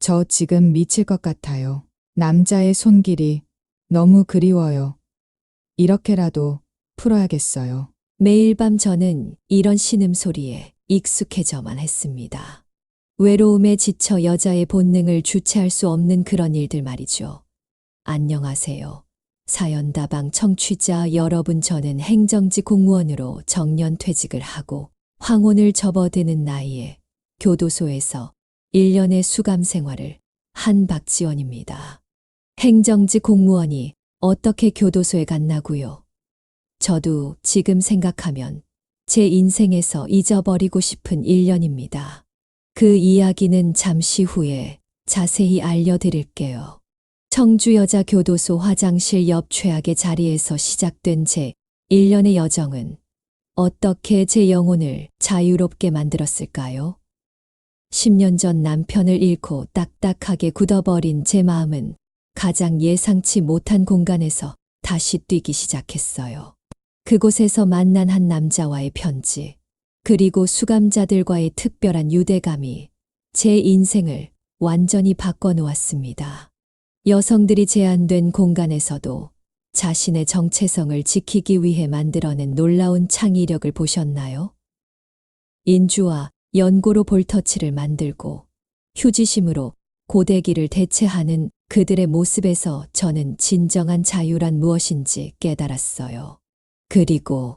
저 지금 미칠 것 같아요. 남자의 손길이 너무 그리워요. 이렇게라도 풀어야겠어요. 매일 밤 저는 이런 신음소리에 익숙해져만 했습니다. 외로움에 지쳐 여자의 본능을 주체할 수 없는 그런 일들 말이죠. 안녕하세요. 사연다방 청취자 여러분, 저는 행정직 공무원으로 정년 퇴직을 하고 황혼을 접어드는 나이에 교도소에서 1년의 수감 생활을 한 박지원입니다. 행정직 공무원이 어떻게 교도소에 갔나고요? 저도 지금 생각하면 제 인생에서 잊어버리고 싶은 1년입니다. 그 이야기는 잠시 후에 자세히 알려드릴게요. 청주여자교도소 화장실 옆 최악의 자리에서 시작된 제 1년의 여정은 어떻게 제 영혼을 자유롭게 만들었을까요? 10년 전 남편을 잃고 딱딱하게 굳어버린 제 마음은 가장 예상치 못한 공간에서 다시 뛰기 시작했어요. 그곳에서 만난 한 남자와의 편지, 그리고 수감자들과의 특별한 유대감이 제 인생을 완전히 바꿔놓았습니다. 여성들이 제한된 공간에서도 자신의 정체성을 지키기 위해 만들어낸 놀라운 창의력을 보셨나요? 인주와 연고로 볼터치를 만들고 휴지심으로 고데기를 대체하는 그들의 모습에서 저는 진정한 자유란 무엇인지 깨달았어요. 그리고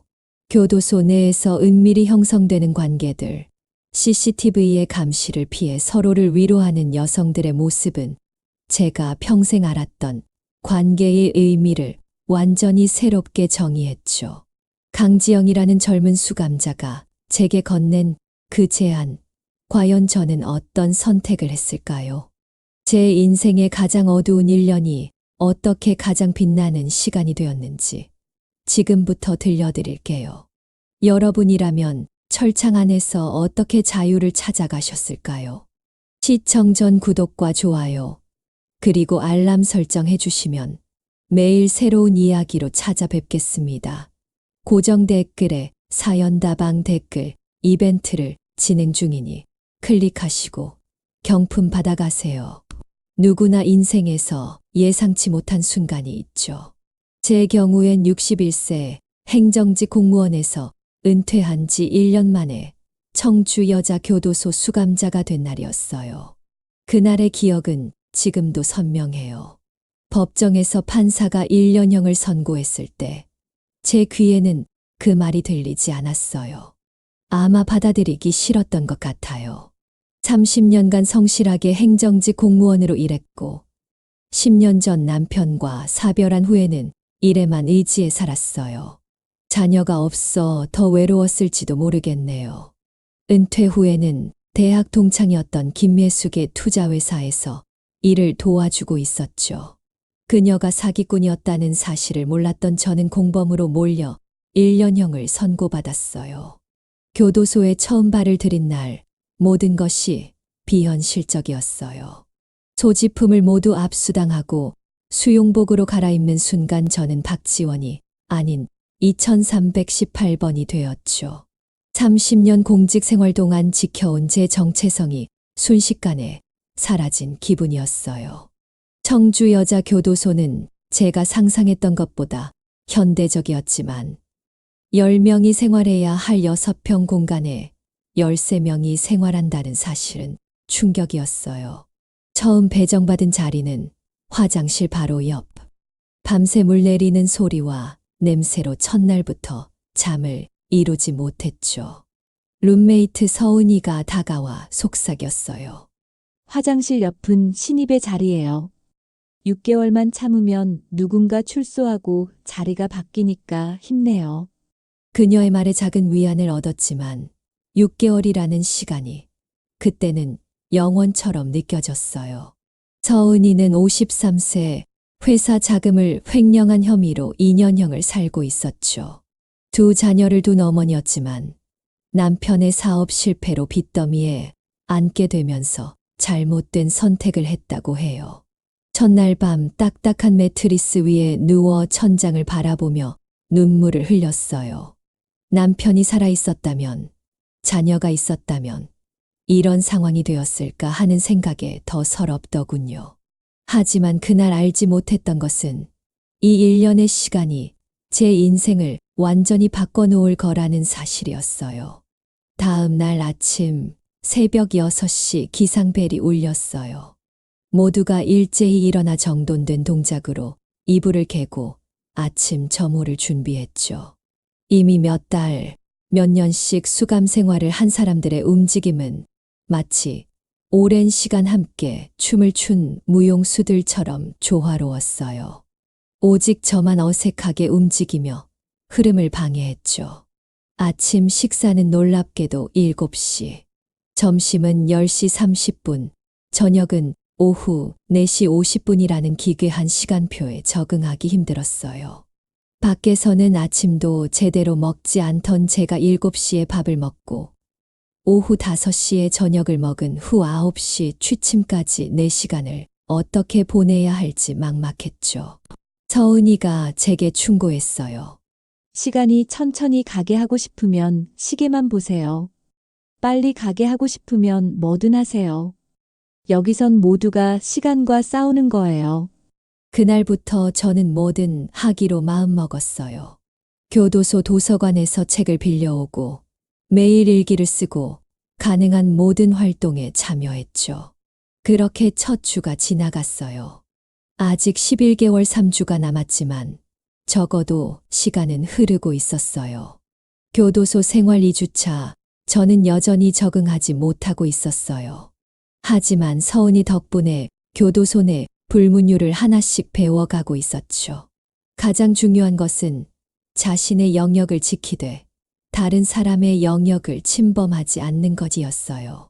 교도소 내에서 은밀히 형성되는 관계들, CCTV의 감시를 피해 서로를 위로하는 여성들의 모습은 제가 평생 알았던 관계의 의미를 완전히 새롭게 정의했죠. 강지영이라는 젊은 수감자가 제게 건넨 그 제안, 과연 저는 어떤 선택을 했을까요? 제 인생의 가장 어두운 1년이 어떻게 가장 빛나는 시간이 되었는지 지금부터 들려드릴게요. 여러분이라면 철창 안에서 어떻게 자유를 찾아가셨을까요? 시청 전 구독과 좋아요, 그리고 알람 설정해 주시면 매일 새로운 이야기로 찾아뵙겠습니다. 고정 댓글에 사연다방 댓글 이벤트를 진행 중이니 클릭하시고 경품 받아가세요. 누구나 인생에서 예상치 못한 순간이 있죠. 제 경우엔 61세 행정직 공무원에서 은퇴한 지 1년 만에 청주여자교도소 수감자가 된 날이었어요. 그날의 기억은 지금도 선명해요. 법정에서 판사가 1년형을 선고했을 때 제 귀에는 그 말이 들리지 않았어요. 아마 받아들이기 싫었던 것 같아요. 30년간 성실하게 행정직 공무원으로 일했고 10년 전 남편과 사별한 후에는 일에만 의지해 살았어요. 자녀가 없어 더 외로웠을지도 모르겠네요. 은퇴 후에는 대학 동창이었던 김예숙의 투자회사에서 일을 도와주고 있었죠. 그녀가 사기꾼이었다는 사실을 몰랐던 저는 공범으로 몰려 1년형을 선고받았어요. 교도소에 처음 발을 들인 날 모든 것이 비현실적이었어요. 소지품을 모두 압수당하고 수용복으로 갈아입는 순간 저는 박지원이 아닌 2318번이 되었죠. 30년 공직 생활 동안 지켜온 제 정체성이 순식간에 사라진 기분이었어요. 청주여자교도소는 제가 상상했던 것보다 현대적이었지만 10명이 생활해야 할 6평 공간에 13명이 생활한다는 사실은 충격이었어요. 처음 배정받은 자리는 화장실 바로 옆. 밤새 물 내리는 소리와 냄새로 첫날부터 잠을 이루지 못했죠. 룸메이트 서은이가 다가와 속삭였어요. 화장실 옆은 신입의 자리예요. 6개월만 참으면 누군가 출소하고 자리가 바뀌니까 힘내요. 그녀의 말에 작은 위안을 얻었지만 6개월이라는 시간이 그때는 영원처럼 느껴졌어요. 서은이는 53세, 회사 자금을 횡령한 혐의로 2년형을 살고 있었죠. 2 자녀를 둔 어머니였지만 남편의 사업 실패로 빚더미에 앉게 되면서 잘못된 선택을 했다고 해요. 첫날 밤 딱딱한 매트리스 위에 누워 천장을 바라보며 눈물을 흘렸어요. 남편이 살아있었다면, 자녀가 있었다면 이런 상황이 되었을까 하는 생각에 더 서럽더군요. 하지만 그날 알지 못했던 것은 이 1년의 시간이 제 인생을 완전히 바꿔놓을 거라는 사실이었어요. 다음 날 아침 새벽 6시 기상벨이 울렸어요. 모두가 일제히 일어나 정돈된 동작으로 이불을 개고 아침 점호를 준비했죠. 이미 몇 달, 몇 년씩 수감 생활을 한 사람들의 움직임은 마치 오랜 시간 함께 춤을 춘 무용수들처럼 조화로웠어요. 오직 저만 어색하게 움직이며 흐름을 방해했죠. 아침 식사는 놀랍게도 7시, 점심은 10시 30분, 저녁은 오후 4시 50분이라는 기괴한 시간표에 적응하기 힘들었어요. 밖에서는 아침도 제대로 먹지 않던 제가 7시에 밥을 먹고 오후 5시에 저녁을 먹은 후 9시 취침까지 4시간을 어떻게 보내야 할지 막막했죠. 서은이가 제게 충고했어요. 시간이 천천히 가게 하고 싶으면 시계만 보세요. 빨리 가게 하고 싶으면 뭐든 하세요. 여기선 모두가 시간과 싸우는 거예요. 그날부터 저는 뭐든 하기로 마음먹었어요. 교도소 도서관에서 책을 빌려오고 매일 일기를 쓰고 가능한 모든 활동에 참여했죠. 그렇게 첫 주가 지나갔어요. 아직 11개월 3주가 남았지만 적어도 시간은 흐르고 있었어요. 교도소 생활 2주차, 저는 여전히 적응하지 못하고 있었어요. 하지만 서은이 덕분에 교도소 내 불문율을 하나씩 배워가고 있었죠. 가장 중요한 것은 자신의 영역을 지키되 다른 사람의 영역을 침범하지 않는 것이었어요.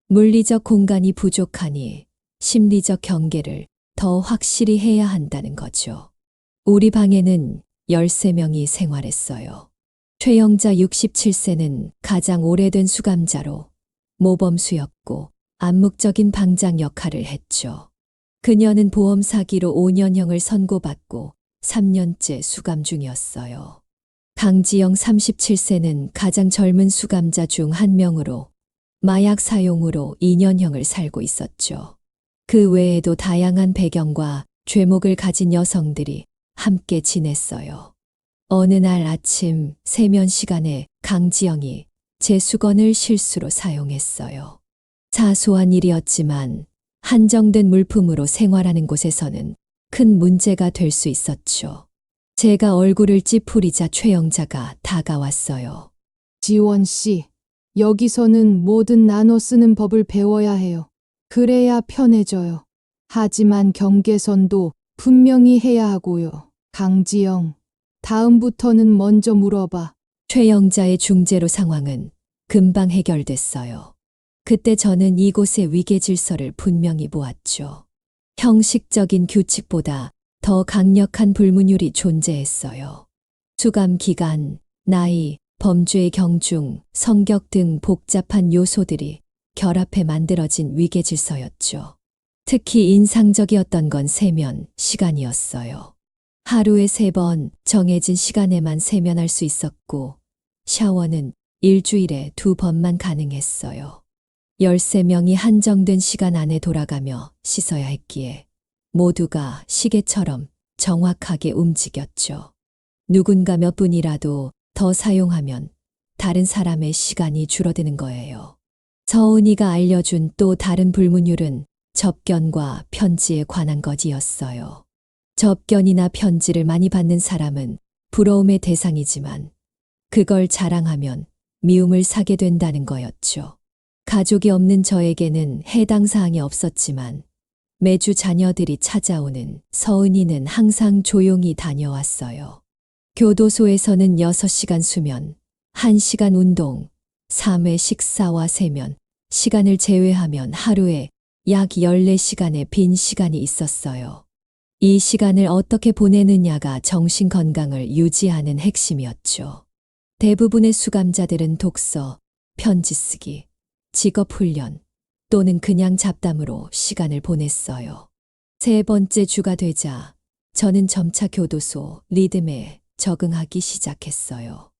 물리적 공간이 부족하니 심리적 경계를 더 확실히 해야 한다는 거죠. 우리 방에는 13명이 생활했어요. 최영자 67세는 가장 오래된 수감자로 모범수였고 암묵적인 방장 역할을 했죠. 그녀는 보험 사기로 5년형을 선고받고 3년째 수감 중이었어요. 강지영 37세는 가장 젊은 수감자 중 한 명으로 마약 사용으로 2년형을 살고 있었죠. 그 외에도 다양한 배경과 죄목을 가진 여성들이 함께 지냈어요. 어느 날 아침 세면 시간에 강지영이 제 수건을 실수로 사용했어요. 사소한 일이었지만 한정된 물품으로 생활하는 곳에서는 큰 문제가 될 수 있었죠. 제가 얼굴을 찌푸리자 최영자가 다가왔어요. 지원 씨, 여기서는 뭐든 나눠 쓰는 법을 배워야 해요. 그래야 편해져요. 하지만 경계선도 분명히 해야 하고요. 강지영, 다음부터는 먼저 물어봐. 최영자의 중재로 상황은 금방 해결됐어요. 그때 저는 이곳의 위계 질서를 분명히 보았죠. 형식적인 규칙보다 더 강력한 불문율이 존재했어요. 수감 기간, 나이, 범죄의 경중, 성격 등 복잡한 요소들이 결합해 만들어진 위계 질서였죠. 특히 인상적이었던 건 세면 시간이었어요. 하루에 3번 정해진 시간에만 세면할 수 있었고 샤워는 일주일에 2번만 가능했어요. 13명이 한정된 시간 안에 돌아가며 씻어야 했기에 모두가 시계처럼 정확하게 움직였죠. 누군가 몇 분이라도 더 사용하면 다른 사람의 시간이 줄어드는 거예요. 서은이가 알려준 또 다른 불문율은 접견과 편지에 관한 것이었어요. 접견이나 편지를 많이 받는 사람은 부러움의 대상이지만 그걸 자랑하면 미움을 사게 된다는 거였죠. 가족이 없는 저에게는 해당 사항이 없었지만 매주 자녀들이 찾아오는 서은이는 항상 조용히 다녀왔어요. 교도소에서는 6시간 수면, 1시간 운동, 3회 식사와 세면, 시간을 제외하면 하루에 약 14시간의 빈 시간이 있었어요. 이 시간을 어떻게 보내느냐가 정신 건강을 유지하는 핵심이었죠. 대부분의 수감자들은 독서, 편지 쓰기, 직업 훈련 또는 그냥 잡담으로 시간을 보냈어요. 3번째 주가 되자 저는 점차 교도소 리듬에 적응하기 시작했어요.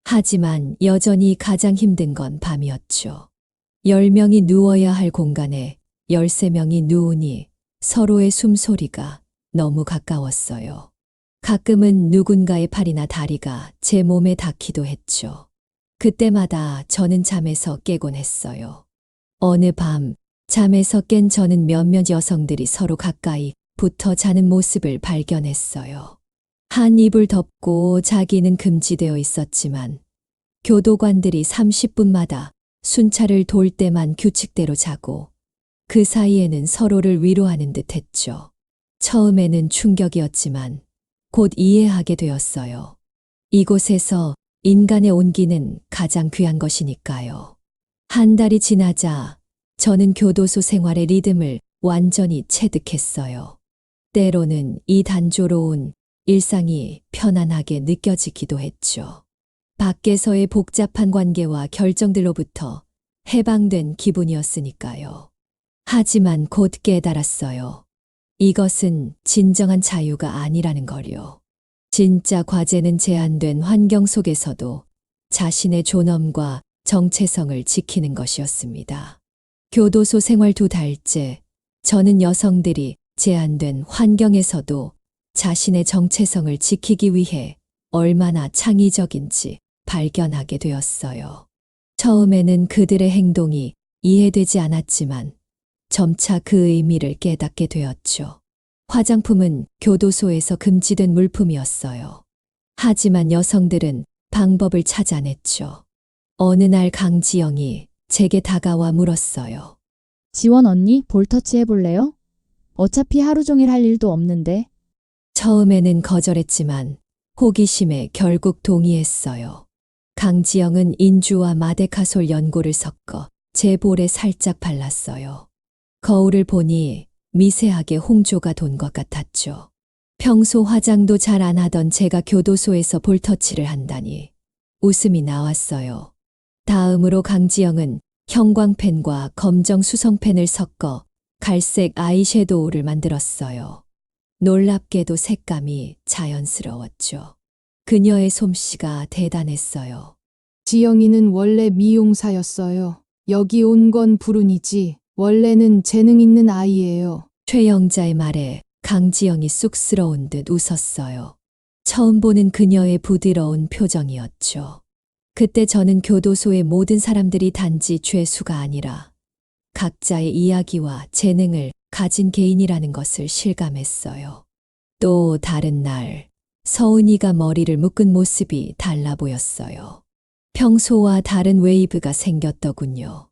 하지만 여전히 가장 힘든 건 밤이었죠. 10명이 누워야 할 공간에 13명이 누우니 서로의 숨소리가 너무 가까웠어요. 가끔은 누군가의 팔이나 다리가 제 몸에 닿기도 했죠. 그때마다 저는 잠에서 깨곤 했어요. 어느 밤 잠에서 깬 저는 몇몇 여성들이 서로 가까이 붙어 자는 모습을 발견했어요. 한 이불 덮고 자기는 금지되어 있었지만 교도관들이 30분마다 순찰을 돌 때만 규칙대로 자고 그 사이에는 서로를 위로하는 듯 했죠. 처음에는 충격이었지만 곧 이해하게 되었어요. 이곳에서 인간의 온기는 가장 귀한 것이니까요. 한 달이 지나자 저는 교도소 생활의 리듬을 완전히 체득했어요. 때로는 이 단조로운 일상이 편안하게 느껴지기도 했죠. 밖에서의 복잡한 관계와 결정들로부터 해방된 기분이었으니까요. 하지만 곧 깨달았어요. 이것은 진정한 자유가 아니라는 걸요. 진짜 과제는 제한된 환경 속에서도 자신의 존엄과 정체성을 지키는 것이었습니다. 교도소 생활 2달째, 저는 여성들이 제한된 환경에서도 자신의 정체성을 지키기 위해 얼마나 창의적인지 발견하게 되었어요. 처음에는 그들의 행동이 이해되지 않았지만 점차 그 의미를 깨닫게 되었죠. 화장품은 교도소에서 금지된 물품이었어요. 하지만 여성들은 방법을 찾아냈죠. 어느 날 강지영이 제게 다가와 물었어요. 지원 언니, 볼터치 해볼래요? 어차피 하루 종일 할 일도 없는데. 처음에는 거절했지만 호기심에 결국 동의했어요. 강지영은 인주와 마데카솔 연고를 섞어 제 볼에 살짝 발랐어요. 거울을 보니 미세하게 홍조가 돈 것 같았죠. 평소 화장도 잘 안 하던 제가 교도소에서 볼터치를 한다니 웃음이 나왔어요. 다음으로 강지영은 형광펜과 검정 수성펜을 섞어 갈색 아이섀도우를 만들었어요. 놀랍게도 색감이 자연스러웠죠. 그녀의 솜씨가 대단했어요. 지영이는 원래 미용사였어요. 여기 온 건 불운이지. 원래는 재능 있는 아이예요. 최영자의 말에 강지영이 쑥스러운 듯 웃었어요. 처음 보는 그녀의 부드러운 표정이었죠. 그때 저는 교도소의 모든 사람들이 단지 죄수가 아니라 각자의 이야기와 재능을 가진 개인이라는 것을 실감했어요. 또 다른 날, 서은이가 머리를 묶은 모습이 달라 보였어요. 평소와 다른 웨이브가 생겼더군요.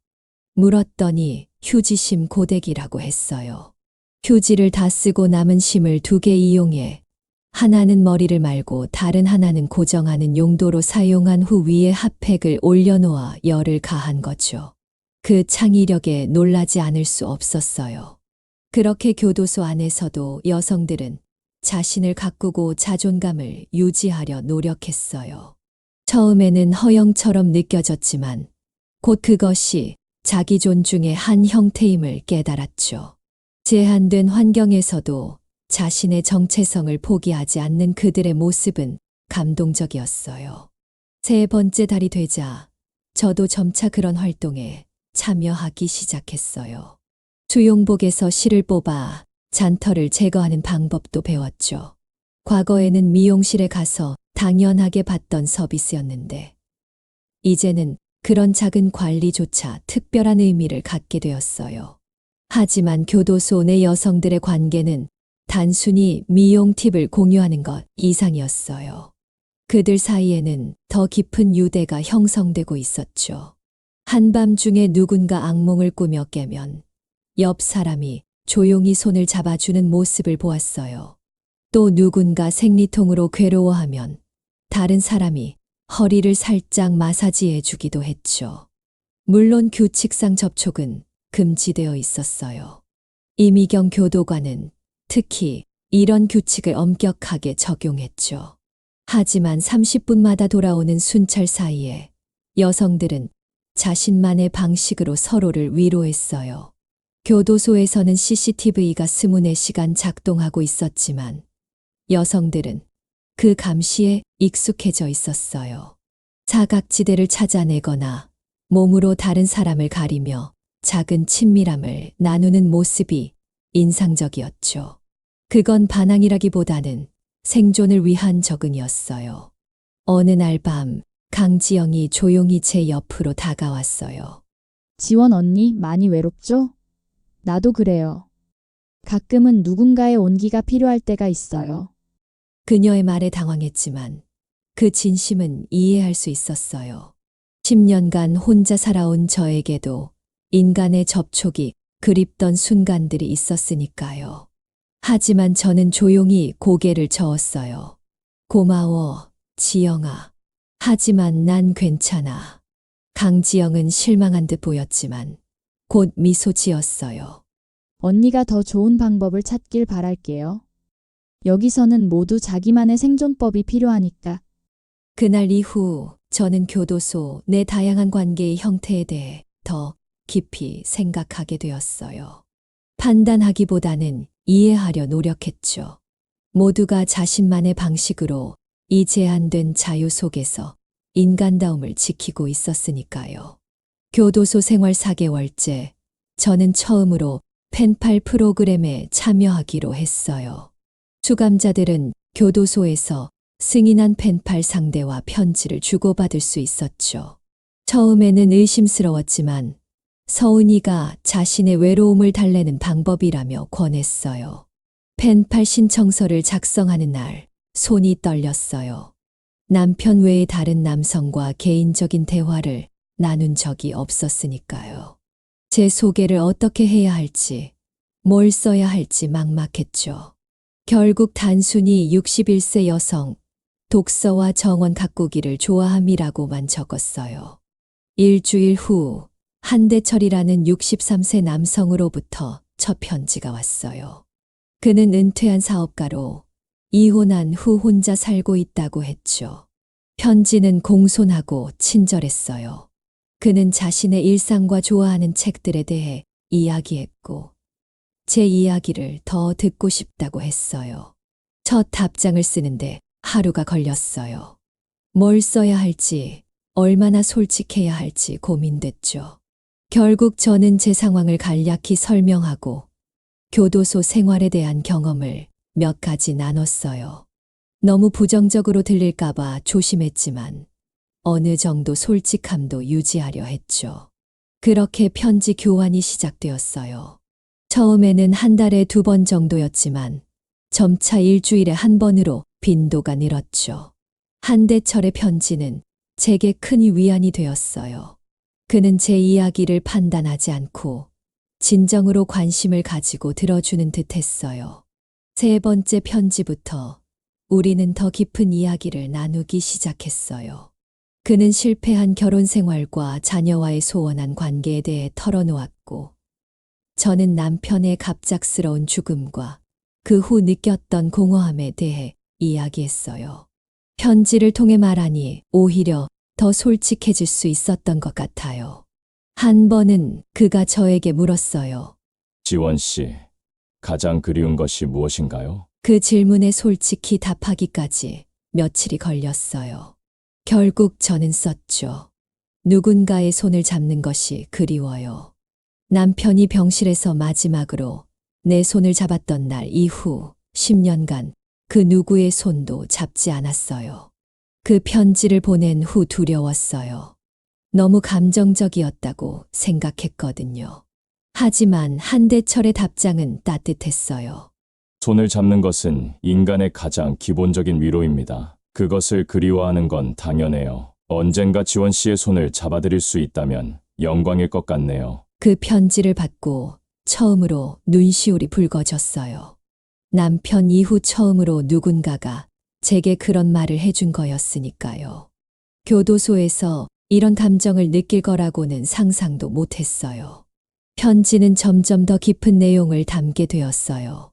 물었더니 휴지심 고데기라고 했어요. 휴지를 다 쓰고 남은 심을 2개 이용해 하나는 머리를 말고 다른 하나는 고정하는 용도로 사용한 후 위에 핫팩을 올려놓아 열을 가한 거죠. 그 창의력에 놀라지 않을 수 없었어요. 그렇게 교도소 안에서도 여성들은 자신을 가꾸고 자존감을 유지하려 노력했어요. 처음에는 허영처럼 느껴졌지만 곧 그것이 자기 존중의 한 형태임을 깨달았죠. 제한된 환경에서도 자신의 정체성을 포기하지 않는 그들의 모습은 감동적이었어요. 3번째 달이 되자 저도 점차 그런 활동에 참여하기 시작했어요. 수용복에서 실을 뽑아 잔털을 제거하는 방법도 배웠죠. 과거에는 미용실에 가서 당연하게 받던 서비스였는데 이제는 그런 작은 관리조차 특별한 의미를 갖게 되었어요. 하지만 교도소 내 여성들의 관계는 단순히 미용 팁을 공유하는 것 이상이었어요. 그들 사이에는 더 깊은 유대가 형성되고 있었죠. 한밤중에 누군가 악몽을 꾸며 깨면 옆 사람이 조용히 손을 잡아주는 모습을 보았어요. 또 누군가 생리통으로 괴로워하면 다른 사람이 허리를 살짝 마사지해 주기도 했죠. 물론 규칙상 접촉은 금지되어 있었어요. 이미경 교도관은 특히 이런 규칙을 엄격하게 적용했죠. 하지만 30분마다 돌아오는 순찰 사이에 여성들은 자신만의 방식으로 서로를 위로했어요. 교도소에서는 CCTV가 24시간 작동하고 있었지만 여성들은 그 감시에 익숙해져 있었어요. 사각지대를 찾아내거나 몸으로 다른 사람을 가리며 작은 친밀함을 나누는 모습이 인상적이었죠. 그건 반항이라기보다는 생존을 위한 적응이었어요. 어느 날 밤 강지영이 조용히 제 옆으로 다가왔어요. 지원 언니 많이 외롭죠? 나도 그래요. 가끔은 누군가의 온기가 필요할 때가 있어요. 그녀의 말에 당황했지만 그 진심은 이해할 수 있었어요. 10년간 혼자 살아온 저에게도 인간의 접촉이 그립던 순간들이 있었으니까요. 하지만 저는 조용히 고개를 저었어요. 고마워, 지영아. 하지만 난 괜찮아. 강지영은 실망한 듯 보였지만 곧 미소 지었어요. 언니가 더 좋은 방법을 찾길 바랄게요. 여기서는 모두 자기만의 생존법이 필요하니까. 그날 이후 저는 교도소 내 다양한 관계의 형태에 대해 더 깊이 생각하게 되었어요. 판단하기보다는 이해하려 노력했죠. 모두가 자신만의 방식으로 이 제한된 자유 속에서 인간다움을 지키고 있었으니까요. 교도소 생활 4개월째, 저는 처음으로 펜팔 프로그램에 참여하기로 했어요. 수감자들은 교도소에서 승인한 펜팔 상대와 편지를 주고받을 수 있었죠. 처음에는 의심스러웠지만 서은이가 자신의 외로움을 달래는 방법이라며 권했어요. 펜팔 신청서를 작성하는 날 손이 떨렸어요. 남편 외에 다른 남성과 개인적인 대화를 나눈 적이 없었으니까요. 제 소개를 어떻게 해야 할지, 뭘 써야 할지 막막했죠. 결국 단순히 61세 여성, 독서와 정원 가꾸기를 좋아함이라고만 적었어요. 일주일 후 한대철이라는 63세 남성으로부터 첫 편지가 왔어요. 그는 은퇴한 사업가로 이혼한 후 혼자 살고 있다고 했죠. 편지는 공손하고 친절했어요. 그는 자신의 일상과 좋아하는 책들에 대해 이야기했고 제 이야기를 더 듣고 싶다고 했어요. 첫 답장을 쓰는데 하루가 걸렸어요. 뭘 써야 할지, 얼마나 솔직해야 할지 고민됐죠. 결국 저는 제 상황을 간략히 설명하고 교도소 생활에 대한 경험을 몇 가지 나눴어요. 너무 부정적으로 들릴까봐 조심했지만 어느 정도 솔직함도 유지하려 했죠. 그렇게 편지 교환이 시작되었어요. 처음에는 한 달에 2번 정도였지만 점차 일주일에 1번으로 빈도가 늘었죠. 한대철의 편지는 제게 큰 위안이 되었어요. 그는 제 이야기를 판단하지 않고 진정으로 관심을 가지고 들어주는 듯 했어요. 3번째 편지부터 우리는 더 깊은 이야기를 나누기 시작했어요. 그는 실패한 결혼 생활과 자녀와의 소원한 관계에 대해 털어놓았고, 저는 남편의 갑작스러운 죽음과 그 후 느꼈던 공허함에 대해 이야기했어요. 편지를 통해 말하니 오히려 더 솔직해질 수 있었던 것 같아요. 한 번은 그가 저에게 물었어요. 지원 씨, 가장 그리운 것이 무엇인가요? 그 질문에 솔직히 답하기까지 며칠이 걸렸어요. 결국 저는 썼죠. 누군가의 손을 잡는 것이 그리워요. 남편이 병실에서 마지막으로 내 손을 잡았던 날 이후 10년간 그 누구의 손도 잡지 않았어요. 그 편지를 보낸 후 두려웠어요. 너무 감정적이었다고 생각했거든요. 하지만 한대철의 답장은 따뜻했어요. 손을 잡는 것은 인간의 가장 기본적인 위로입니다. 그것을 그리워하는 건 당연해요. 언젠가 지원 씨의 손을 잡아드릴 수 있다면 영광일 것 같네요. 그 편지를 받고 처음으로 눈시울이 붉어졌어요. 남편 이후 처음으로 누군가가 제게 그런 말을 해준 거였으니까요. 교도소에서 이런 감정을 느낄 거라고는 상상도 못했어요. 편지는 점점 더 깊은 내용을 담게 되었어요.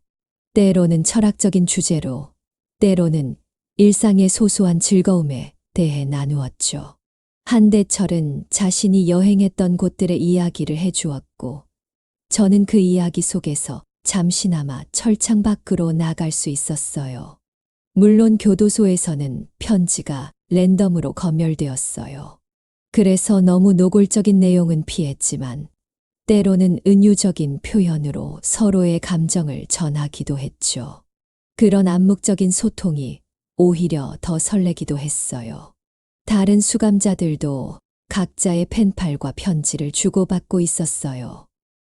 때로는 철학적인 주제로, 때로는 일상의 소소한 즐거움에 대해 나누었죠. 한대철은 자신이 여행했던 곳들의 이야기를 해주었고, 저는 그 이야기 속에서 잠시나마 철창 밖으로 나갈 수 있었어요. 물론 교도소에서는 편지가 랜덤으로 검열되었어요. 그래서 너무 노골적인 내용은 피했지만 때로는 은유적인 표현으로 서로의 감정을 전하기도 했죠. 그런 암묵적인 소통이 오히려 더 설레기도 했어요. 다른 수감자들도 각자의 펜팔과 편지를 주고받고 있었어요.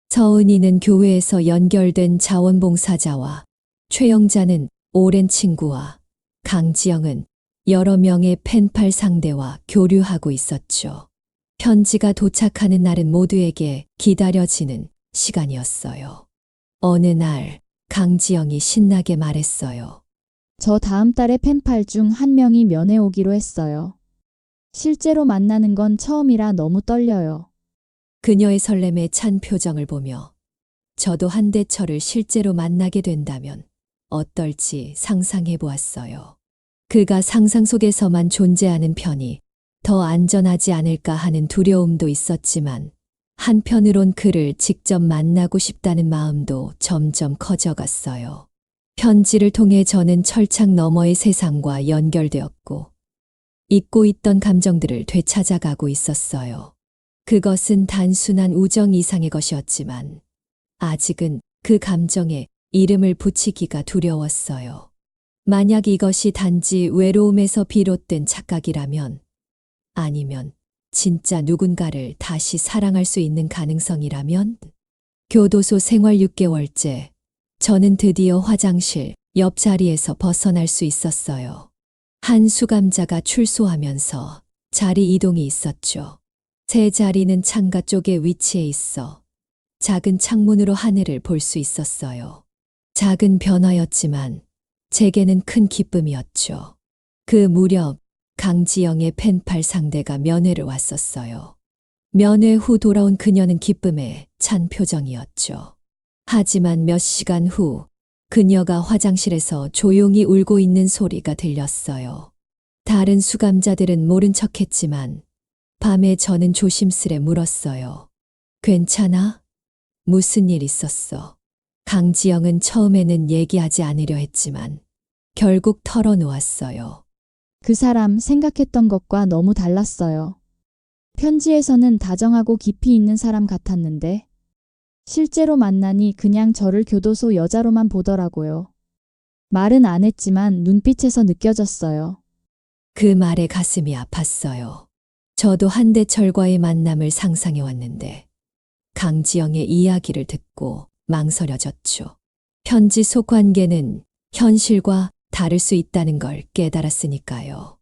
서은이는 교회에서 연결된 자원봉사자와 최영자는 오랜 친구와 강지영은 여러 명의 펜팔 상대와 교류하고 있었죠. 편지가 도착하는 날은 모두에게 기다려지는 시간이었어요. 어느 날 강지영이 신나게 말했어요. 저 다음 달에 펜팔 중 한 명이 면회 오기로 했어요. 실제로 만나는 건 처음이라 너무 떨려요. 그녀의 설렘에 찬 표정을 보며 저도 한대철을 실제로 만나게 된다면 어떨지 상상해 보았어요. 그가 상상 속에서만 존재하는 편이 더 안전하지 않을까 하는 두려움도 있었지만 한편으론 그를 직접 만나고 싶다는 마음도 점점 커져갔어요. 편지를 통해 저는 철창 너머의 세상과 연결되었고 잊고 있던 감정들을 되찾아가고 있었어요. 그것은 단순한 우정 이상의 것이었지만 아직은 그 감정에 이름을 붙이기가 두려웠어요. 만약 이것이 단지 외로움에서 비롯된 착각이라면 아니면 진짜 누군가를 다시 사랑할 수 있는 가능성이라면 교도소 생활 6개월째 저는 드디어 화장실 옆자리에서 벗어날 수 있었어요. 한 수감자가 출소하면서 자리 이동이 있었죠. 제 자리는 창가 쪽에 위치해 있어 작은 창문으로 하늘을 볼 수 있었어요. 작은 변화였지만 제게는 큰 기쁨이었죠. 그 무렵 강지영의 펜팔 상대가 면회를 왔었어요. 면회 후 돌아온 그녀는 기쁨에 찬 표정이었죠. 하지만 몇 시간 후 그녀가 화장실에서 조용히 울고 있는 소리가 들렸어요. 다른 수감자들은 모른 척했지만 밤에 저는 조심스레 물었어요. 괜찮아? 무슨 일 있었어? 강지영은 처음에는 얘기하지 않으려 했지만 결국 털어놓았어요. 그 사람 생각했던 것과 너무 달랐어요. 편지에서는 다정하고 깊이 있는 사람 같았는데 실제로 만나니 그냥 저를 교도소 여자로만 보더라고요. 말은 안 했지만 눈빛에서 느껴졌어요. 그 말에 가슴이 아팠어요. 저도 한대철과의 만남을 상상해 왔는데 강지영의 이야기를 듣고 망설여졌죠. 편지 속 관계는 현실과 다를 수 있다는 걸 깨달았으니까요.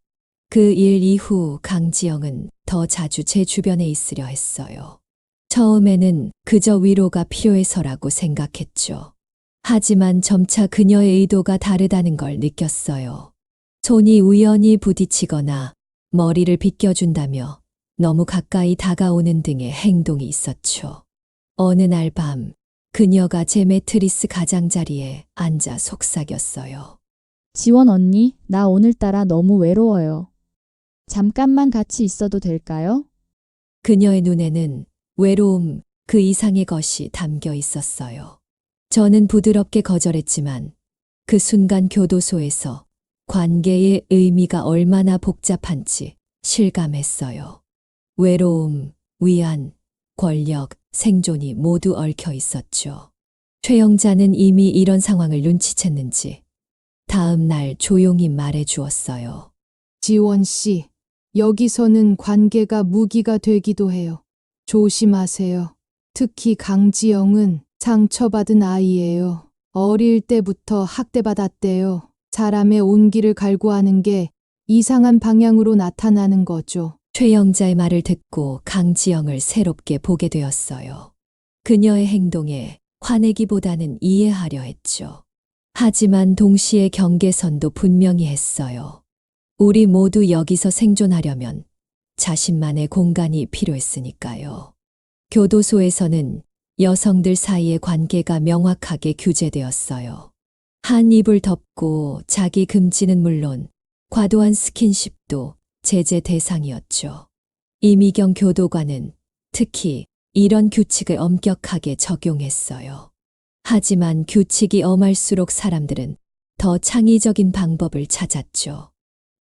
그 일 이후 강지영은 더 자주 제 주변에 있으려 했어요. 처음에는 그저 위로가 필요해서라고 생각했죠. 하지만 점차 그녀의 의도가 다르다는 걸 느꼈어요. 손이 우연히 부딪히거나 머리를 빗겨준다며 너무 가까이 다가오는 등의 행동이 있었죠. 어느 날 밤 그녀가 제 매트리스 가장자리에 앉아 속삭였어요. 지원 언니, 나 오늘따라 너무 외로워요. 잠깐만 같이 있어도 될까요? 그녀의 눈에는 외로움 그 이상의 것이 담겨 있었어요. 저는 부드럽게 거절했지만 그 순간 교도소에서 관계의 의미가 얼마나 복잡한지 실감했어요. 외로움, 위안, 권력, 생존이 모두 얽혀 있었죠. 최영자는 이미 이런 상황을 눈치챘는지 다음 날 조용히 말해 주었어요. 지원 씨, 여기서는 관계가 무기가 되기도 해요. 조심하세요. 특히 강지영은 상처받은 아이예요. 어릴 때부터 학대받았대요. 사람의 온기를 갈구하는 게 이상한 방향으로 나타나는 거죠. 최영자의 말을 듣고 강지영을 새롭게 보게 되었어요. 그녀의 행동에 화내기보다는 이해하려 했죠. 하지만 동시에 경계선도 분명히 했어요. 우리 모두 여기서 생존하려면 자신만의 공간이 필요했으니까요. 교도소에서는 여성들 사이의 관계가 명확하게 규제되었어요. 한 입을 덮고 자기 금지는 물론 과도한 스킨십도 제재 대상이었죠. 이미경 교도관은 특히 이런 규칙을 엄격하게 적용했어요. 하지만 규칙이 엄할수록 사람들은 더 창의적인 방법을 찾았죠.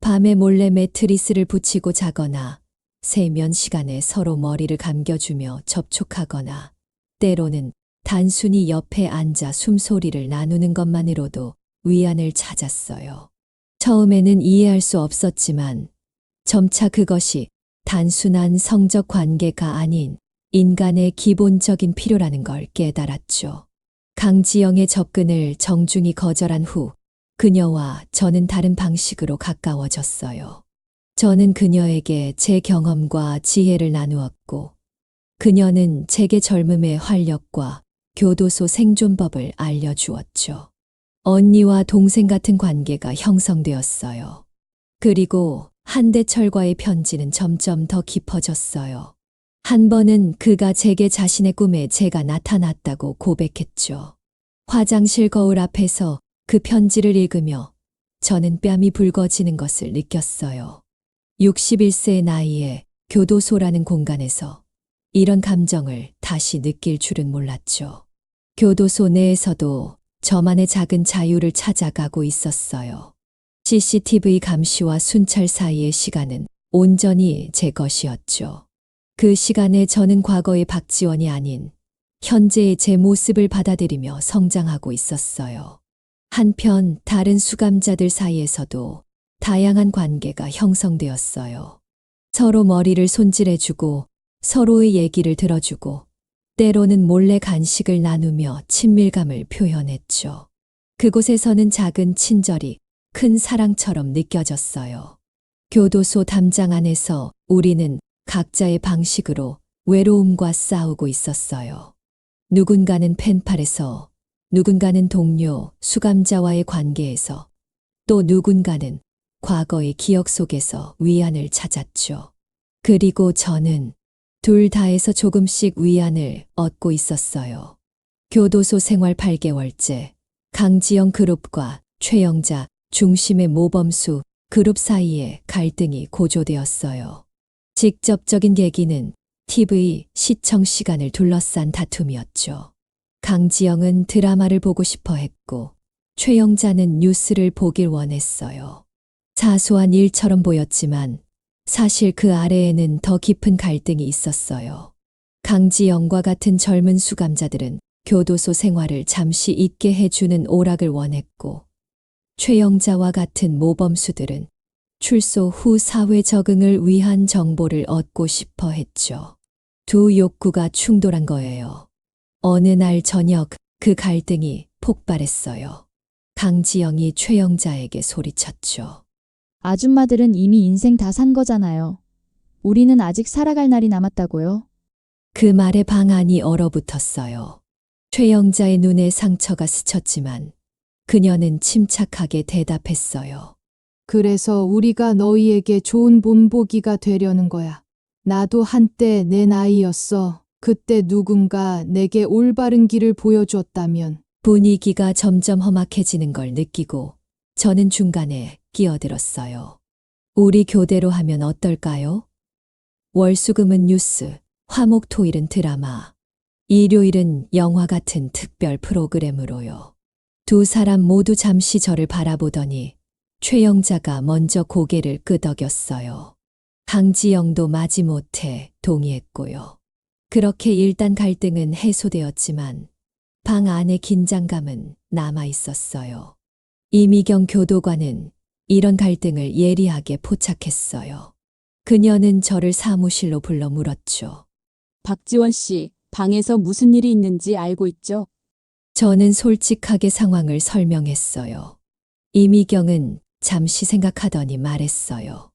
밤에 몰래 매트리스를 붙이고 자거나 세면 시간에 서로 머리를 감겨주며 접촉하거나 때로는 단순히 옆에 앉아 숨소리를 나누는 것만으로도 위안을 찾았어요. 처음에는 이해할 수 없었지만 점차 그것이 단순한 성적 관계가 아닌 인간의 기본적인 필요라는 걸 깨달았죠. 강지영의 접근을 정중히 거절한 후 그녀와 저는 다른 방식으로 가까워졌어요. 저는 그녀에게 제 경험과 지혜를 나누었고 그녀는 제게 젊음의 활력과 교도소 생존법을 알려주었죠. 언니와 동생 같은 관계가 형성되었어요. 그리고 한대철과의 편지는 점점 더 깊어졌어요. 한 번은 그가 제게 자신의 꿈에 제가 나타났다고 고백했죠. 화장실 거울 앞에서 그 편지를 읽으며 저는 뺨이 붉어지는 것을 느꼈어요. 61세의 나이에 교도소라는 공간에서 이런 감정을 다시 느낄 줄은 몰랐죠. 교도소 내에서도 저만의 작은 자유를 찾아가고 있었어요. CCTV 감시와 순찰 사이의 시간은 온전히 제 것이었죠. 그 시간에 저는 과거의 박지원이 아닌 현재의 제 모습을 받아들이며 성장하고 있었어요. 한편 다른 수감자들 사이에서도 다양한 관계가 형성되었어요. 서로 머리를 손질해주고 서로의 얘기를 들어주고 때로는 몰래 간식을 나누며 친밀감을 표현했죠. 그곳에서는 작은 친절이 큰 사랑처럼 느껴졌어요. 교도소 담장 안에서 우리는 각자의 방식으로 외로움과 싸우고 있었어요. 누군가는 펜팔에서, 누군가는 동료, 수감자와의 관계에서, 또 누군가는 과거의 기억 속에서 위안을 찾았죠. 그리고 저는 둘 다에서 조금씩 위안을 얻고 있었어요. 교도소 생활 8개월째, 강지영 그룹과 최영자 중심의 모범수 그룹 사이에 갈등이 고조되었어요. 직접적인 계기는 TV 시청 시간을 둘러싼 다툼이었죠. 강지영은 드라마를 보고 싶어 했고, 최영자는 뉴스를 보길 원했어요. 사소한 일처럼 보였지만 사실 그 아래에는 더 깊은 갈등이 있었어요. 강지영과 같은 젊은 수감자들은 교도소 생활을 잠시 잊게 해주는 오락을 원했고, 최영자와 같은 모범수들은 출소 후 사회 적응을 위한 정보를 얻고 싶어 했죠. 두 욕구가 충돌한 거예요. 어느 날 저녁 그 갈등이 폭발했어요. 강지영이 최영자에게 소리쳤죠. 아줌마들은 이미 인생 다 산 거잖아요. 우리는 아직 살아갈 날이 남았다고요. 그 말에 방 안이 얼어붙었어요. 최영자의 눈에 상처가 스쳤지만 그녀는 침착하게 대답했어요. 그래서 우리가 너희에게 좋은 본보기가 되려는 거야. 나도 한때 내 나이였어. 그때 누군가 내게 올바른 길을 보여줬다면. 분위기가 점점 험악해지는 걸 느끼고 저는 중간에 끼어들었어요. 우리 교대로 하면 어떨까요? 월수금은 뉴스, 화목토일은 드라마, 일요일은 영화 같은 특별 프로그램으로요. 두 사람 모두 잠시 저를 바라보더니 최영자가 먼저 고개를 끄덕였어요. 강지영도 마지못해 동의했고요. 그렇게 일단 갈등은 해소되었지만 방 안의 긴장감은 남아 있었어요. 이미경 교도관은 이런 갈등을 예리하게 포착했어요. 그녀는 저를 사무실로 불러 물었죠. 박지원 씨, 방에서 무슨 일이 있는지 알고 있죠? 저는 솔직하게 상황을 설명했어요. 이미경은 잠시 생각하더니 말했어요.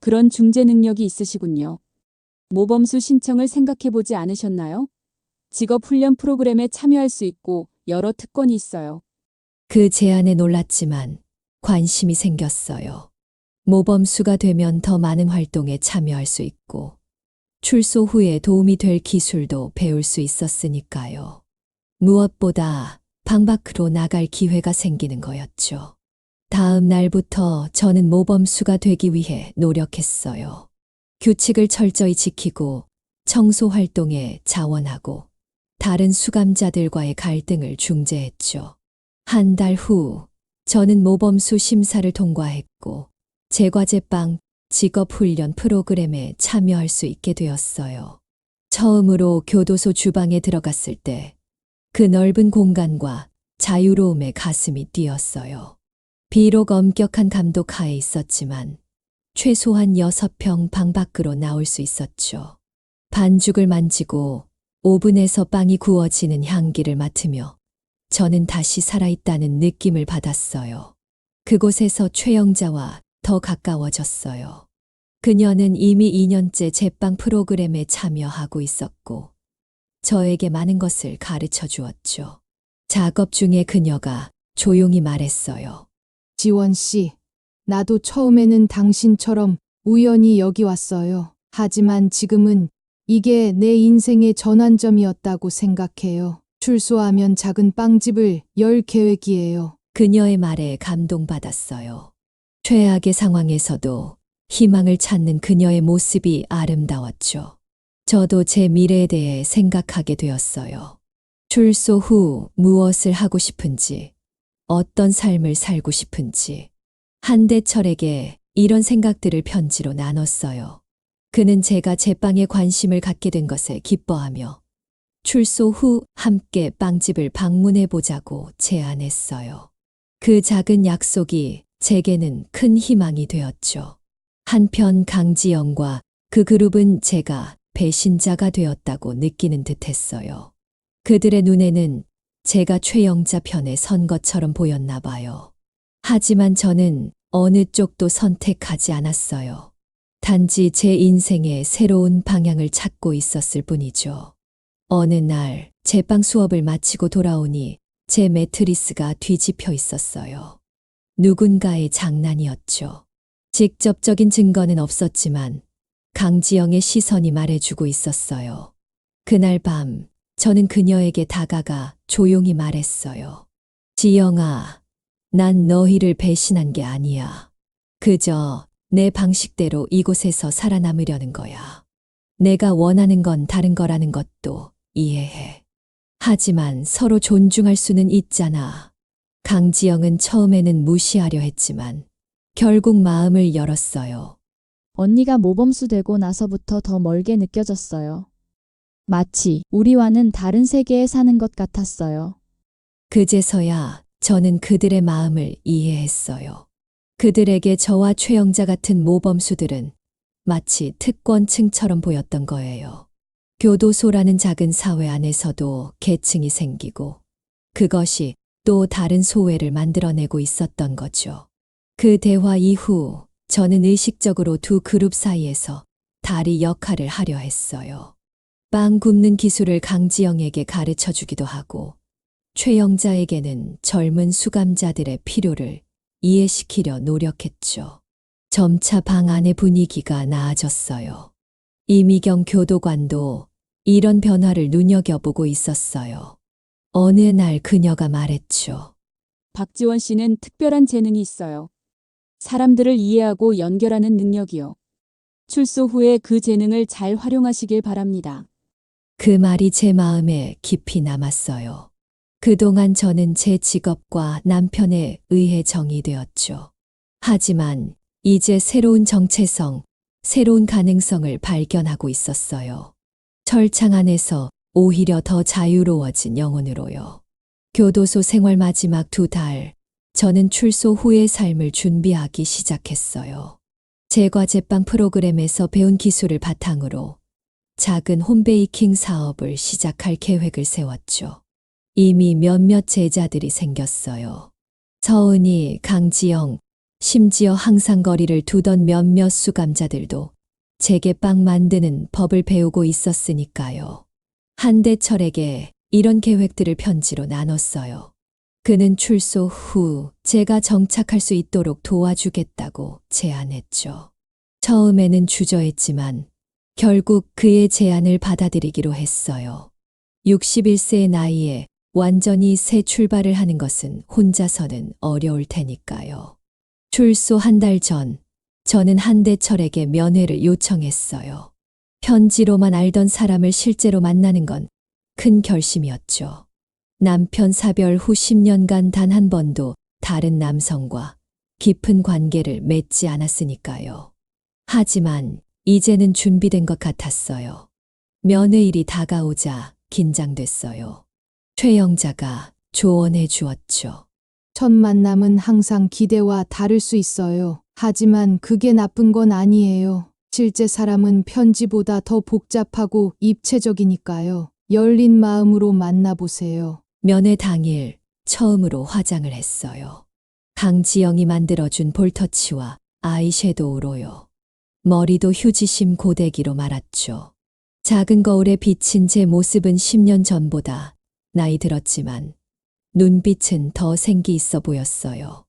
그런 중재 능력이 있으시군요. 모범수 신청을 생각해보지 않으셨나요? 직업 훈련 프로그램에 참여할 수 있고 여러 특권이 있어요. 그 제안에 놀랐지만 관심이 생겼어요. 모범수가 되면 더 많은 활동에 참여할 수 있고 출소 후에 도움이 될 기술도 배울 수 있었으니까요. 무엇보다 방 밖으로 나갈 기회가 생기는 거였죠. 다음 날부터 저는 모범수가 되기 위해 노력했어요. 규칙을 철저히 지키고 청소 활동에 자원하고 다른 수감자들과의 갈등을 중재했죠. 한 달 후 저는 모범수 심사를 통과했고 제 과제방 직업훈련 프로그램에 참여할 수 있게 되었어요. 처음으로 교도소 주방에 들어갔을 때 그 넓은 공간과 자유로움에 가슴이 뛰었어요. 비록 엄격한 감독 하에 있었지만 최소한 6평 방 밖으로 나올 수 있었죠. 반죽을 만지고 오븐에서 빵이 구워지는 향기를 맡으며 저는 다시 살아있다는 느낌을 받았어요. 그곳에서 최영자와 더 가까워졌어요. 그녀는 이미 2년째 제빵 프로그램에 참여하고 있었고 저에게 많은 것을 가르쳐 주었죠. 작업 중에 그녀가 조용히 말했어요. 지원 씨, 나도 처음에는 당신처럼 우연히 여기 왔어요. 하지만 지금은 이게 내 인생의 전환점이었다고 생각해요. 출소하면 작은 빵집을 열 계획이에요. 그녀의 말에 감동받았어요. 최악의 상황에서도 희망을 찾는 그녀의 모습이 아름다웠죠. 저도 제 미래에 대해 생각하게 되었어요. 출소 후 무엇을 하고 싶은지, 어떤 삶을 살고 싶은지. 한대철에게 이런 생각들을 편지로 나눴어요. 그는 제가 제빵에 관심을 갖게 된 것에 기뻐하며 출소 후 함께 빵집을 방문해 보자고 제안했어요. 그 작은 약속이 제게는 큰 희망이 되었죠. 한편 강지영과 그 그룹은 제가 배신자가 되었다고 느끼는 듯했어요. 그들의 눈에는 제가 최영자 편에 선 것처럼 보였나 봐요. 하지만 저는 어느 쪽도 선택하지 않았어요. 단지 제 인생의 새로운 방향을 찾고 있었을 뿐이죠. 어느 날 제빵 수업을 마치고 돌아오니 제 매트리스가 뒤집혀 있었어요. 누군가의 장난이었죠. 직접적인 증거는 없었지만 강지영의 시선이 말해주고 있었어요. 그날 밤 저는 그녀에게 다가가 조용히 말했어요. 지영아, 난 너희를 배신한 게 아니야. 그저 내 방식대로 이곳에서 살아남으려는 거야. 내가 원하는 건 다른 거라는 것도 이해해. 하지만 서로 존중할 수는 있잖아. 강지영은 처음에는 무시하려 했지만 결국 마음을 열었어요. 언니가 모범수 되고 나서부터 더 멀게 느껴졌어요. 마치 우리와는 다른 세계에 사는 것 같았어요. 그제서야 저는 그들의 마음을 이해했어요. 그들에게 저와 최영자 같은 모범수들은 마치 특권층처럼 보였던 거예요. 교도소라는 작은 사회 안에서도 계층이 생기고 그것이 또 다른 소외를 만들어내고 있었던 거죠. 그 대화 이후 저는 의식적으로 두 그룹 사이에서 다리 역할을 하려 했어요. 빵 굽는 기술을 강지영에게 가르쳐 주기도 하고 최영자에게는 젊은 수감자들의 필요를 이해시키려 노력했죠. 점차 방 안의 분위기가 나아졌어요. 이미경 교도관도 이런 변화를 눈여겨보고 있었어요. 어느 날 그녀가 말했죠. 박지원 씨는 특별한 재능이 있어요. 사람들을 이해하고 연결하는 능력이요. 출소 후에 그 재능을 잘 활용하시길 바랍니다. 그 말이 제 마음에 깊이 남았어요. 그동안 저는 제 직업과 남편에 의해 정의되었죠. 하지만 이제 새로운 정체성, 새로운 가능성을 발견하고 있었어요. 철창 안에서 오히려 더 자유로워진 영혼으로요. 교도소 생활 마지막 2달, 저는 출소 후의 삶을 준비하기 시작했어요. 제과 제빵 프로그램에서 배운 기술을 바탕으로 작은 홈베이킹 사업을 시작할 계획을 세웠죠. 이미 몇몇 제자들이 생겼어요. 서은이, 강지영, 심지어 항상 거리를 두던 몇몇 수감자들도 제게 빵 만드는 법을 배우고 있었으니까요. 한대철에게 이런 계획들을 편지로 나눴어요. 그는 출소 후 제가 정착할 수 있도록 도와주겠다고 제안했죠. 처음에는 주저했지만 결국 그의 제안을 받아들이기로 했어요. 61세의 나이에 완전히 새 출발을 하는 것은 혼자서는 어려울 테니까요. 출소 한 달 전, 저는 한대철에게 면회를 요청했어요. 편지로만 알던 사람을 실제로 만나는 건 큰 결심이었죠. 남편 사별 후 10년간 단 한 번도 다른 남성과 깊은 관계를 맺지 않았으니까요. 하지만 이제는 준비된 것 같았어요. 며느일이 다가오자 긴장됐어요. 최영자가 조언해 주었죠. 첫 만남은 항상 기대와 다를 수 있어요. 하지만 그게 나쁜 건 아니에요. 실제 사람은 편지보다 더 복잡하고 입체적이니까요. 열린 마음으로 만나보세요. 면회 당일 처음으로 화장을 했어요. 강지영이 만들어준 볼터치와 아이섀도우로요. 머리도 휴지심 고데기로 말았죠. 작은 거울에 비친 제 모습은 10년 전보다 나이 들었지만 눈빛은 더 생기 있어 보였어요.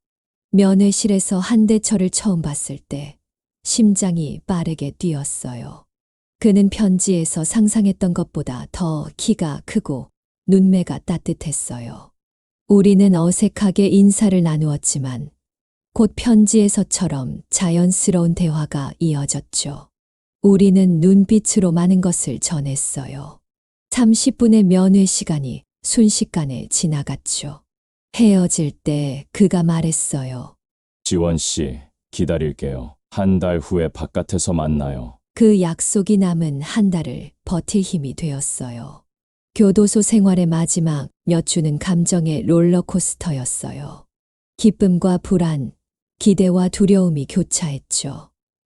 면회실에서 한대철을 처음 봤을 때 심장이 빠르게 뛰었어요. 그는 편지에서 상상했던 것보다 더 키가 크고 눈매가 따뜻했어요. 우리는 어색하게 인사를 나누었지만 곧 편지에서처럼 자연스러운 대화가 이어졌죠. 우리는 눈빛으로 많은 것을 전했어요. 30분의 면회 시간이 순식간에 지나갔죠. 헤어질 때 그가 말했어요. 지원 씨, 기다릴게요. 한 달 후에 바깥에서 만나요. 그 약속이 남은 한 달을 버틸 힘이 되었어요. 교도소 생활의 마지막 몇 주는 감정의 롤러코스터였어요. 기쁨과 불안, 기대와 두려움이 교차했죠.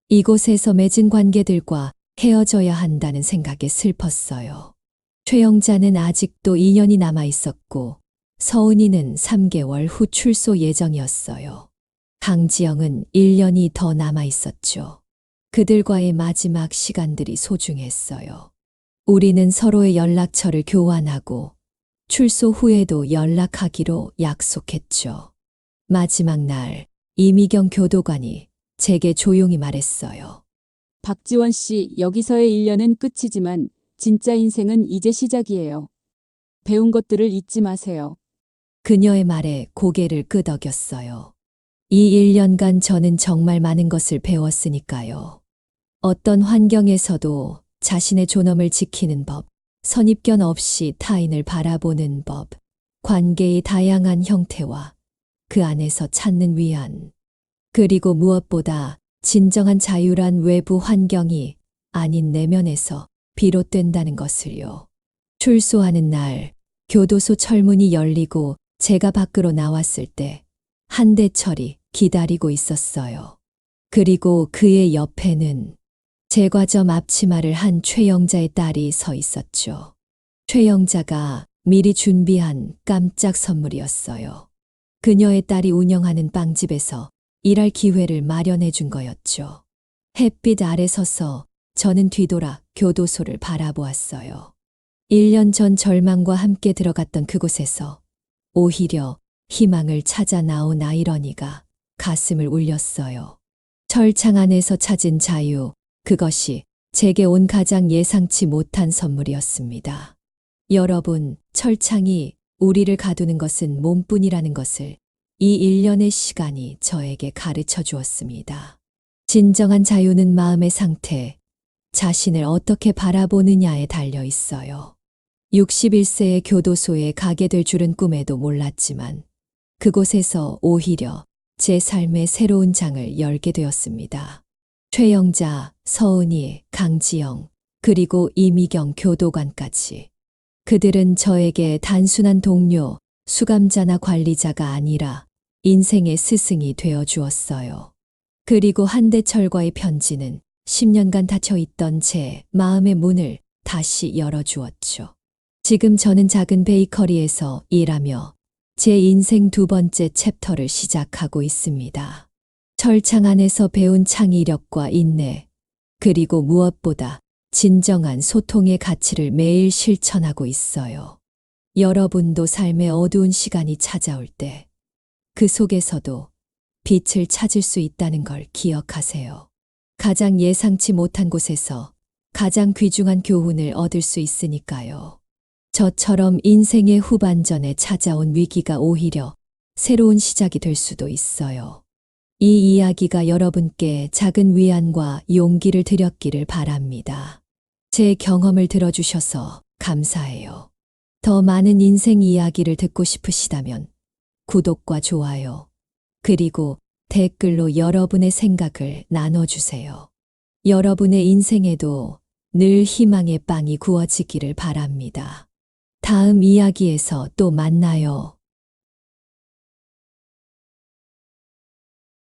이곳에서 맺은 관계들과 헤어져야 한다는 생각에 슬펐어요. 최영자는 아직도 2년이 남아 있었고 서은이는 3개월 후 출소 예정이었어요. 강지영은 1년이 더 남아 있었죠. 그들과의 마지막 시간들이 소중했어요. 우리는 서로의 연락처를 교환하고 출소 후에도 연락하기로 약속했죠. 마지막 날 이미경 교도관이 제게 조용히 말했어요. 박지원 씨, 여기서의 1년은 끝이지만 진짜 인생은 이제 시작이에요. 배운 것들을 잊지 마세요. 그녀의 말에 고개를 끄덕였어요. 이 1년간 저는 정말 많은 것을 배웠으니까요. 어떤 환경에서도 자신의 존엄을 지키는 법, 선입견 없이 타인을 바라보는 법, 관계의 다양한 형태와 그 안에서 찾는 위안, 그리고 무엇보다 진정한 자유란 외부 환경이 아닌 내면에서 비롯된다는 것을요. 출소하는 날 교도소 철문이 열리고 제가 밖으로 나왔을 때 한대철이 기다리고 있었어요. 그리고 그의 옆에는 제과점 앞치마를 한 최영자의 딸이 서 있었죠. 최영자가 미리 준비한 깜짝 선물이었어요. 그녀의 딸이 운영하는 빵집에서 일할 기회를 마련해 준 거였죠. 햇빛 아래 서서 저는 뒤돌아 교도소를 바라보았어요. 1년 전 절망과 함께 들어갔던 그곳에서 오히려 희망을 찾아 나온 아이러니가 가슴을 울렸어요. 철창 안에서 찾은 자유, 그것이 제게 온 가장 예상치 못한 선물이었습니다. 여러분, 철창이 우리를 가두는 것은 몸뿐이라는 것을 이 1년의 시간이 저에게 가르쳐 주었습니다. 진정한 자유는 마음의 상태, 자신을 어떻게 바라보느냐에 달려 있어요. 61세의 교도소에 가게 될 줄은 꿈에도 몰랐지만 그곳에서 오히려 제 삶의 새로운 장을 열게 되었습니다. 최영자, 서은이, 강지영, 그리고 이미경 교도관까지. 그들은 저에게 단순한 동료, 수감자나 관리자가 아니라 인생의 스승이 되어 주었어요. 그리고 한대철과의 편지는 10년간 닫혀있던 제 마음의 문을 다시 열어주었죠. 지금 저는 작은 베이커리에서 일하며 제 인생 2번째 챕터를 시작하고 있습니다. 철창 안에서 배운 창의력과 인내, 그리고 무엇보다 진정한 소통의 가치를 매일 실천하고 있어요. 여러분도 삶의 어두운 시간이 찾아올 때 그 속에서도 빛을 찾을 수 있다는 걸 기억하세요. 가장 예상치 못한 곳에서 가장 귀중한 교훈을 얻을 수 있으니까요. 저처럼 인생의 후반전에 찾아온 위기가 오히려 새로운 시작이 될 수도 있어요. 이 이야기가 여러분께 작은 위안과 용기를 드렸기를 바랍니다. 제 경험을 들어주셔서 감사해요. 더 많은 인생 이야기를 듣고 싶으시다면 구독과 좋아요, 그리고 댓글로 여러분의 생각을 나눠주세요. 여러분의 인생에도 늘 희망의 빵이 구워지기를 바랍니다. 다음 이야기에서 또 만나요.